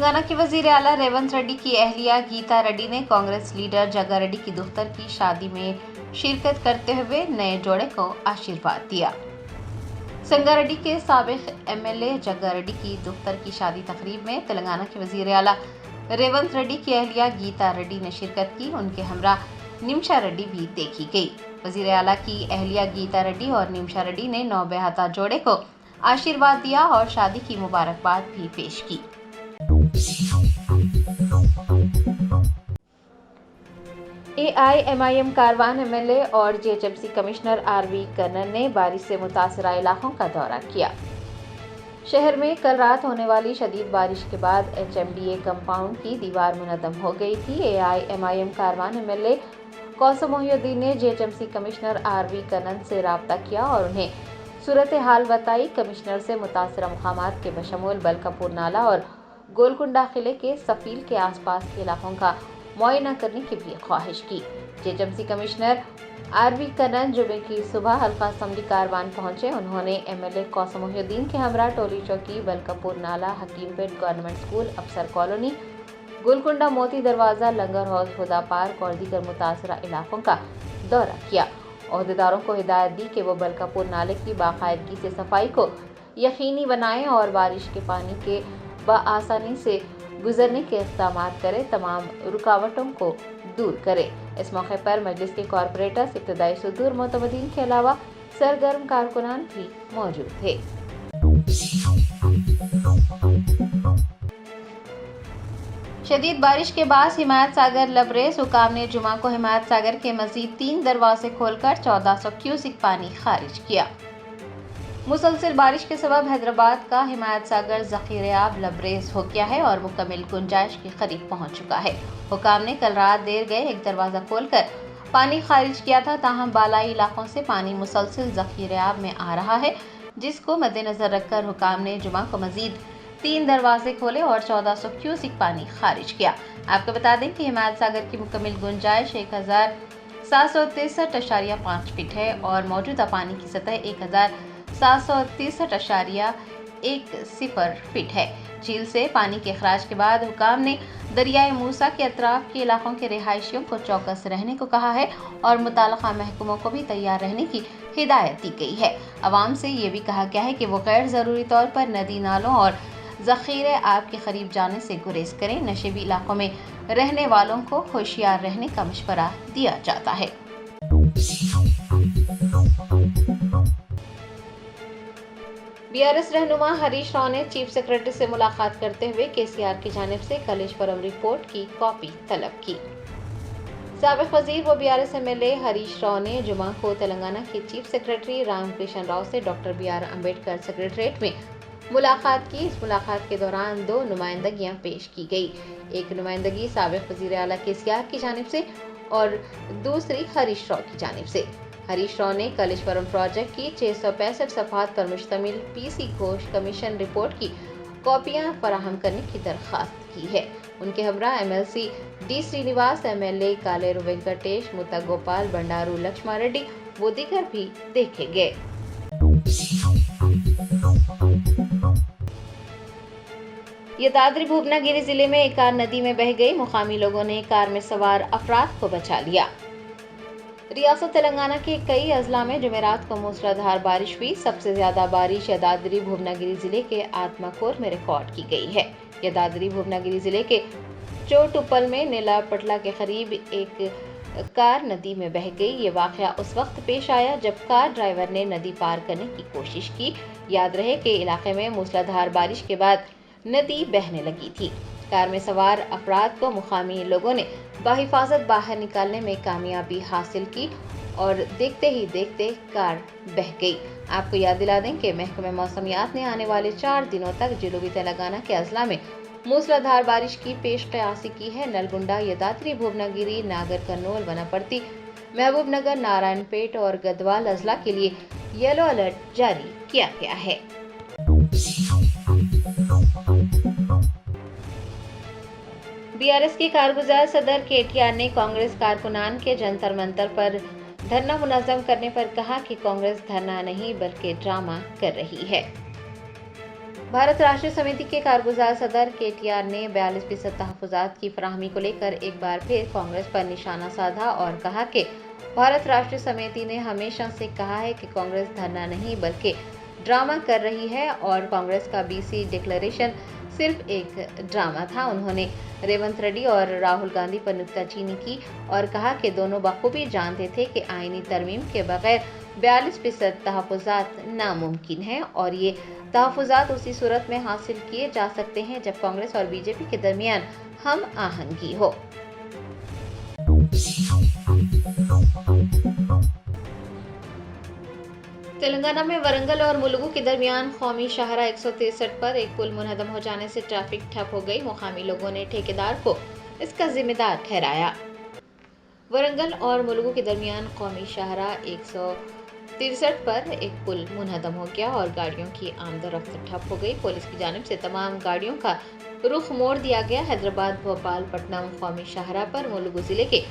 تلنگانہ کے وزیر اعلیٰ ریونت ریڈی کی اہلیہ گیتا ریڈی نے کانگریس لیڈر جگا ریڈی کی دختر کی شادی میں شرکت کرتے ہوئے نئے جوڑے کو آشیرواد دیا۔ سنگا ریڈی کے سابق ایم ایل اے جگا ریڈی کی دختر کی شادی تقریب میں تلنگانہ کے وزیر اعلیٰ ریونت ریڈی کی اہلیہ گیتا ریڈی نے شرکت کی۔ ان کے ہمراہ نمشا ریڈی بھی دیکھی گئی۔ وزیر اعلیٰ کی اہلیہ گیتا ریڈی اور نمشا ریڈی نے نوبہتا جوڑے کو آشیرواد دیا اور شادی کی مبارکباد بھی پیش کی۔ AIMIM Karwan M L A اور GHMC کمشنر RV کنن نے بارش سے متاثرہ علاقوں کا دورہ کیا۔ شہر میں کل رات ہونے والی شدید بارش کے بعد HMDA کمپاؤنڈ کی دیوار منہدم ہو گئی تھی۔ AIMIM Karwan M L A کوثر محی الدین نے GHMC کمشنر RV کنن سے رابطہ کیا اور انہیں صورتحال بتائی۔ کمشنر سے متاثرہ مقامات کے بشمول بلکاپور نالہ اور گولکنڈہ قلعے کے سفیل کے آس پاس کے علاقوں کا معائنہ کرنے کی بھی خواہش کی۔ GHMC کمشنر RV کنن جمعے کی صبح حلقہ اسمبلی کاروان پہنچے۔ انہوں نے ایم ایل اے کوثر محی الدین کے ہمراہ ٹولی چوکی، بلکاپور نالہ، حکیم پیٹ گورنمنٹ اسکول، افسر کالونی، گولکنڈہ موتی دروازہ، لنگر ہاؤس، ہدا پارک اور دیگر متاثرہ علاقوں کا دورہ کیا۔ عہدیداروں کو ہدایت دی کہ وہ بلکاپور نالے کی باقاعدگی سے صفائی کو یقینی بنائیں اور بارش کے پانی کے بآسانی سے گزرنے کے اقدامات کریں، تمام رکاوٹوں کو دور کریں۔ اس موقع پر مجلس کے کارپوریٹرز، ابتدائی صدور معتمدین کے علاوہ سرگرم کارکنان بھی موجود تھے۔ شدید بارش کے بعد حمایت ساگر لبریز، حکام نے جمعہ کو حمایت ساگر کے مزید 3 دروازے کھول کر 1400 کیوسک پانی خارج کیا۔ مسلسل بارش کے سبب حیدرآباد کا حمایت ساگر ذخیرہ آب لبریز ہو گیا ہے اور مکمل گنجائش کے قریب پہنچ چکا ہے۔ حکام نے کل رات دیر گئے ایک دروازہ کھول کر پانی خارج کیا تھا، تاہم بالائی علاقوں سے پانی مسلسل ذخیرہ آب میں آ رہا ہے، جس کو مد نظر رکھ کر حکام نے جمعہ کو مزید 3 دروازے کھولے اور 1400 کیوسک پانی خارج کیا۔ آپ کو بتا دیں کہ حمایت ساگر کی مکمل گنجائش 1763.5 فٹ ہے اور موجودہ پانی کی سطح 1763.10 فٹ ہے۔ جھیل سے پانی کے اخراج کے بعد حکام نے دریائے موسیٰ کے اطراف کے علاقوں کے رہائشیوں کو چوکس رہنے کو کہا ہے اور متعلقہ محکموں کو بھی تیار رہنے کی ہدایت دی گئی ہے۔ عوام سے یہ بھی کہا گیا ہے کہ وہ غیر ضروری طور پر ندی نالوں اور ذخیرہ آب کے قریب جانے سے گریز کریں۔ نشیبی علاقوں میں رہنے والوں کو ہوشیار رہنے کا مشورہ دیا جاتا ہے۔ BRS رہنما ہریش راؤ نے چیف سیکرٹری سے ملاقات کرتے ہوئے KCR کی جانب سے کالیشورم رپورٹ کی کاپی طلب کی۔ سابق وزیر و BRS MLA ہریش راؤ نے جمعہ کو تلنگانہ کے چیف سیکرٹری رام کرشن راؤ سے ڈاکٹر BR امبیڈکر سیکریٹریٹ میں ملاقات کی۔ اس ملاقات کے دوران 2 نمائندگیاں پیش کی گئی، ایک نمائندگی سابق وزیر اعلیٰ KCR کی جانب سے اور دوسری ہریش راؤ کی جانب سے۔ ہریش راؤ نے کالیشورم پروجیکٹ کی 665 صفحات پر مشتمل PC گھوش کمیشن رپورٹ کی کاپیاں فراہم کرنے کی درخواست کی ہے۔ ان کے ہمراہ MLC D Srinivas, MLA کالیرو Venkatesh, متا گوپال، بنڈارو لکشما ریڈی و دیگر بھی دیکھے گئے۔ یدادری بھوبنا گیری ضلع میں ایک کار ندی میں بہہ گئی، مقامی لوگوں نے کار میں سوار افراد کو بچا لیا۔ ریاست تلنگانہ کے کئی اضلاع میں جمعرات کو موسلادھار بارش ہوئی۔ سب سے زیادہ بارش یدادری بھوبنا گیری ضلع کے آتماکور میں ریکارڈ کی گئی ہے۔ یدادری بھوبنا گیری ضلع کے چوٹوپل میں نیلا پٹلا کے قریب ایک کار ندی میں بہہ گئی۔ یہ واقعہ اس وقت پیش آیا جب کار ڈرائیور نے ندی پار کرنے کی کوشش کی۔ یاد رہے کہ علاقے میں موسلادھار بارش کے بعد ندی بہنے لگی تھی۔ کار میں سوار افراد کو مقامی لوگوں نے بحفاظت باہر نکالنے میں کامیابی حاصل کی اور دیکھتے ہی دیکھتے کار بہہ گئی۔ آپ کو یاد دلا دیں کہ محکمہ موسمیات نے آنے والے 4 دنوں تک جنوبی تلنگانہ کے اضلاع میں موسلادھار بارش کی پیش قیاسی کی ہے۔ نلگنڈا، یدادری بھوبنا گیری، ناگر کرنول، وناپرتی، محبوب نگر، نارائن پیٹ اور گدوال اضلاع کے لیے یلو الرٹ جاری کیا گیا ہے۔ BRS کے کارگزار صدر KTR نے کانگریس کارکنان کے جنتر منتر پر دھرنا منظم کرنے پر کہا کہ کانگریس دھرنا نہیں بلکہ ڈرامہ کر رہی ہے۔ भारत राष्ट्रीय समिति के कारगुजार सदर KTR ने 42% तहफ़्फ़ुज़ात की फराहमी को लेकर एक बार फिर कांग्रेस पर निशाना साधा और कहा कि भारत राष्ट्रीय समिति ने हमेशा से कहा है कि कांग्रेस धरना नहीं बल्कि ड्रामा कर रही है और कांग्रेस का BC डिक्लेरेशन सिर्फ एक ड्रामा था। उन्होंने रेवंत रेड्डी और राहुल गांधी पर नुक्ताचीनी की और कहा कि दोनों बखूबी जानते थे कि आईनी तरमीम के बगैर 42% तहफ़्फ़ुज़ात नामुमकिन है और ये तहफ़्फ़ुज़ात उसी सूरत में हासिल किए जा सकते हैं जब कांग्रेस और BJP के दरमियान हम आहंगी हो। तेलंगाना में वरंगल और मुलुगु के दरमियान कौमी शाहरा 163 पर एक पुल मुनहदम हो जाने से ट्रैफिक ठप हो गई। मुकामी लोगों ने ठेकेदार को इसका जिम्मेदार ठहराया। वरंगल और मुलुगु के दरमियान कौमी शाहरा 163 पर एक पुल मुनहदम हो गया और गाड़ियों की आमदोरफ्त ठप हो गई। पुलिस की जानिब से तमाम गाड़ियों का रुख मोड़ दिया गया। हैदराबाद भोपालपट्टनम कौमी शाहरा पर मुलुगु जिले के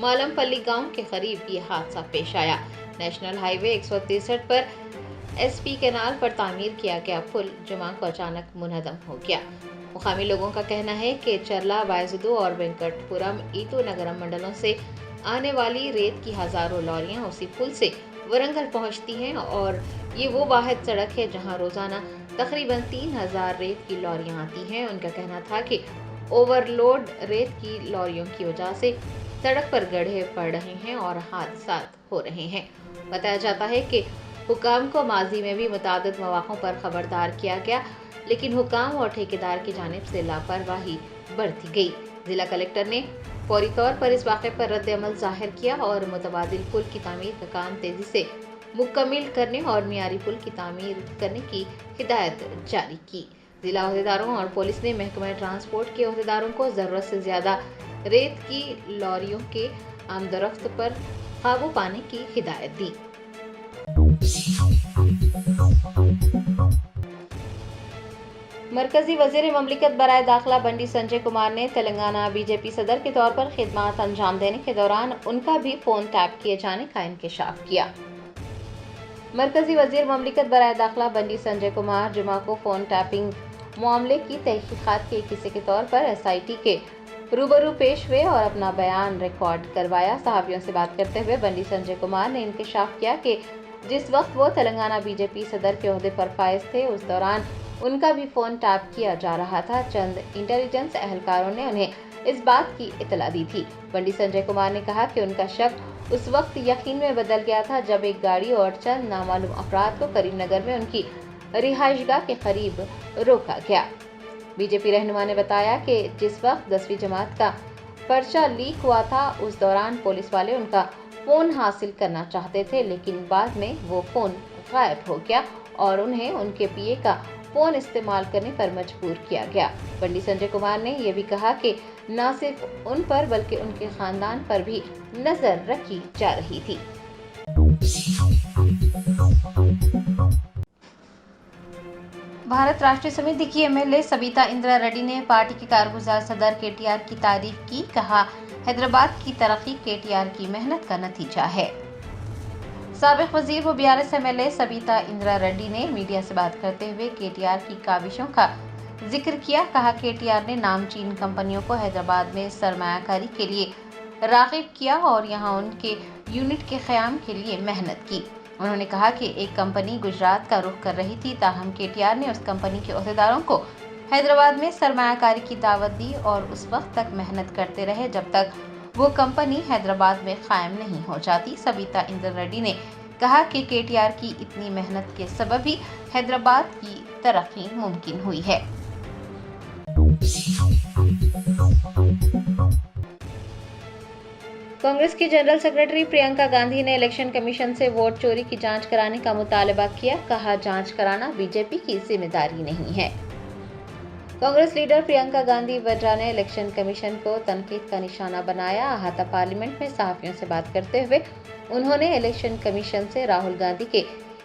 मालमपल्ली गांव के करीब ये हादसा पेश आया। नेशनल हाईवे 163 पर SP कैनाल पर तामीर किया गया पुल जुमा को अचानक मुनहदम हो गया। मुकामी लोगों का कहना है कि चरला, बायजुदु और वेंकटपुरम ईतू नगरम मंडलों से आने वाली रेत की हजारों लॉरियां उसी पुल से वरंगल पहुंचती हैं और ये वो वाहिद सड़क है जहां रोजाना तकरीबन 3000 रेत की लॉरियां आती हैं। उनका कहना था कि ओवरलोड रेत की लॉरियों की वजह से सड़क पर गड्ढे पड़ रहे हैं और हादसा हो रहे हैं। बताया जाता है कि हुकाम को माजी में भी मुतादिद मौक़ों पर खबरदार किया गया, लेकिन हुकाम और ठेकेदार की जानिब से लापरवाही बरती गई। जिला कलेक्टर ने फौरी तौर पर इस वाक़े पर रद्द अमल ज़ाहिर किया और मुतबादिल पुल की तामीर का काम तेज़ी से मुकम्मिल करने और मियारी पुल की तामीर करने की हिदायत जारी की। जिला अहदेदारों और पुलिस ने महकमा ट्रांसपोर्ट के अहदेदारों को ज़रूरत से ज़्यादा रेत की लॉरियों के आमदरफ्त पर काबू पाने की हिदायत दी। मरकजी वज़ीर ममलिकत बराए दाखिला बंडी संजय कुमार ने तेलंगाना BJP सदर के तौर पर खिदमत अंजाम देने के दौरान उनका भी फ़ोन टैप किए जाने का इंकशाफ किया। मरकजी वज़ीर ममलिकत बराए दाखिला बंडी संजय कुमार जुमा को फ़ोन टैपिंग मामले की तहकीकात के एक हिस्से के तौर पर SIT के रूबरू पेश हुए और अपना बयान रिकॉर्ड करवाया। सहाफ़ियों से बात करते हुए बंडी संजय कुमार ने इंकशाफ किया कि जिस वक्त वो तेलंगाना BJP सदर के ओहदे पर फाइज थे उस दौरान उनका भी फ़ोन टैप किया जा रहा था। चंद इंटेलिजेंस एहलकारों ने उन्हें इस बात की इतला दी थी। बंडी संजय कुमार ने कहा कि उनका शक उस वक्त यकीन में बदल गया था जब एक गाड़ी और चंद नामालूम अफराद को करीमनगर में उनकी रिहाइशगाह के करीब रोका गया। BJP रहनुमा ने बताया कि जिस वक्त 10वीं जमात का पर्चा लीक हुआ था उस दौरान पुलिस वाले उनका फ़ोन हासिल करना चाहते थे, लेकिन बाद में वो फ़ोन गायब हो गया और उन्हें उनके PA का फ़ोन इस्तेमाल करने पर मजबूर किया गया। बंडी संजय कुमार ने यह भी कहा कि न सिर्फ उन पर बल्कि उनके खानदान पर भी नज़र रखी जा रही थी। भारत राष्ट्रीय समिति की MLA सबिता इंदिरा रेड्डी ने पार्टी के कारगुजार सदर KTR की तारीफ की। कहा, हैदराबाद की तरक्की KTR की मेहनत का नतीजा है। साबिक वजीर व BRS MLA सबिता इंदिरा रेड्डी ने मीडिया से बात करते हुए KTR की काविशों का जिक्र किया। कहा, KTR ने नामचीन कंपनियों को हैदराबाद में सरमायाकारी के लिए राग़िब किया और यहां उनके यूनिट के क़याम के लिए मेहनत की। उन्होंने कहा कि एक कंपनी गुजरात का रुख कर रही थी, ताहम KTR ने उस कंपनी के ओहदेदारों को हैदराबाद में सरमायाकारी की दावत दी और उस वक्त तक मेहनत करते रहे जब तक वो कंपनी हैदराबाद में कायम नहीं हो जाती। सबिता इंदिरा रेड्डी ने कहा कि KTR की इतनी मेहनत के सबब ही हैदराबाद की तरक्की मुमकिन हुई है। कांग्रेस की जनरल सेक्रेटरी प्रियंका गांधी ने इलेक्शन कमीशन से वोट चोरी की जांच कराने का मुतालबा किया। कहा, जांच कराना BJP की जिम्मेदारी नहीं है। कांग्रेस लीडर प्रियंका गांधी वड्रा ने इलेक्शन कमीशन को तनकीद का निशाना बनाया। अहाता पार्लियामेंट में सहाफ़ियों से बात करते हुए उन्होंने इलेक्शन कमीशन से राहुल गांधी के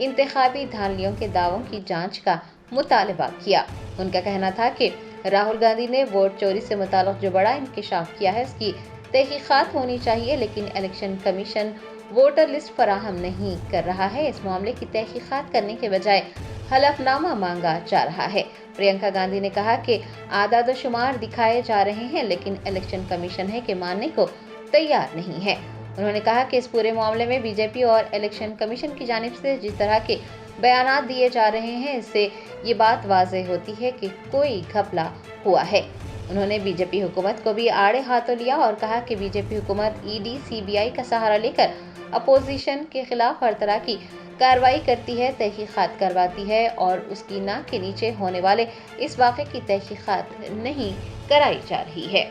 इंतखाबी धांधलियों के दावों की जांच का मुतालबा किया। उनका कहना था कि राहुल गांधी ने वोट चोरी से मुताल्लिक़ जो बड़ा इंकशाफ किया है उसकी तहकीकात होनी चाहिए, लेकिन इलेक्शन कमीशन वोटर लिस्ट फराहम नहीं कर रहा है। इस मामले की तहकीकात करने के बजाय हलफ नामा मांगा जा रहा है। प्रियंका गांधी ने कहा कि आदाद व शुमार दिखाए जा रहे हैं, लेकिन इलेक्शन कमीशन है कि मानने को तैयार नहीं है। उन्होंने कहा कि इस पूरे मामले में बीजेपी और इलेक्शन कमीशन की जानिब से जिस तरह के बयानात दिए जा रहे हैं, इससे ये बात वाज़ेह होती है कि कोई घपला हुआ है। उन्होंने बीजेपी हुकूमत को भी आड़े हाथों लिया और कहा कि बीजेपी हुकूमत ईडी, सीबीआई का सहारा लेकर अपोजिशन के खिलाफ हर तरह की कार्रवाई करती है, तहकीकात करवाती है और उसकी नाक के नीचे होने वाले इस वाक़े की तहकीकात नहीं कराई जा रही है।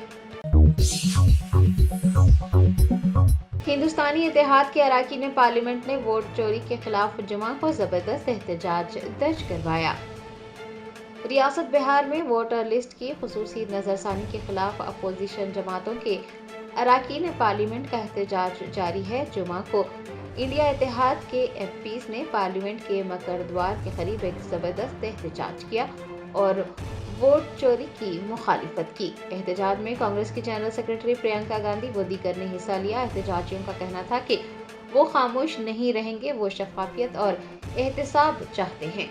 हिंदुस्तानी इत्तेहाद के अरकान पार्लियामेंट ने वोट चोरी के खिलाफ जुमा को जबरदस्त एहतजाज दर्ज करवाया। रियासत बिहार में वोटर लिस्ट की खुसूसी नजरसानी के खिलाफ अपोजिशन जमातों के अरकान पार्लियामेंट का एहतजाज जारी है। जुमा को इंडिया इत्तेहाद के एमपीज ने पार्लियामेंट के मकर द्वार के करीब एक जबरदस्त एहतजाज किया और वोट चोरी की मुखालिफत की। एहतजाज में कांग्रेस की जनरल सेक्रेटरी प्रियंका गांधी व दीगर ने हिस्सा लिया। एहतजाजियों का कहना था कि वो खामोश नहीं रहेंगे, वो शफाफियत और एहतसाब चाहते हैं।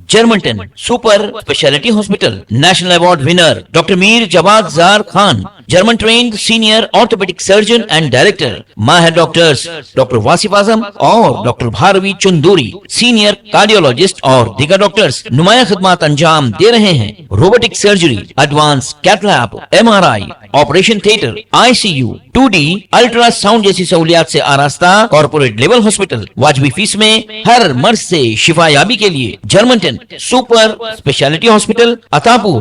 जर्मनटन super speciality hospital national award winner doctor Mir Jawad Jar Khan, German trained senior orthopaedic surgeon and director, माहिर डॉक्टर्स डॉक्टर वासिफ आजम और doctor Bharvi Chanduri, senior cardiologist और दीगर डॉक्टर्स नुमाया खिदमत अंजाम दे रहे हैं। Robotic surgery, advance cath lab, MRI, operation theatre, ICU, 2D ultrasound जैसी सहूलियात से आरास्ता कॉर्पोरेट लेवल हॉस्पिटल। वाजबी फीस में हर मर्ज से शिफायाबी के लिए Germanton super speciality hospital, Attapur.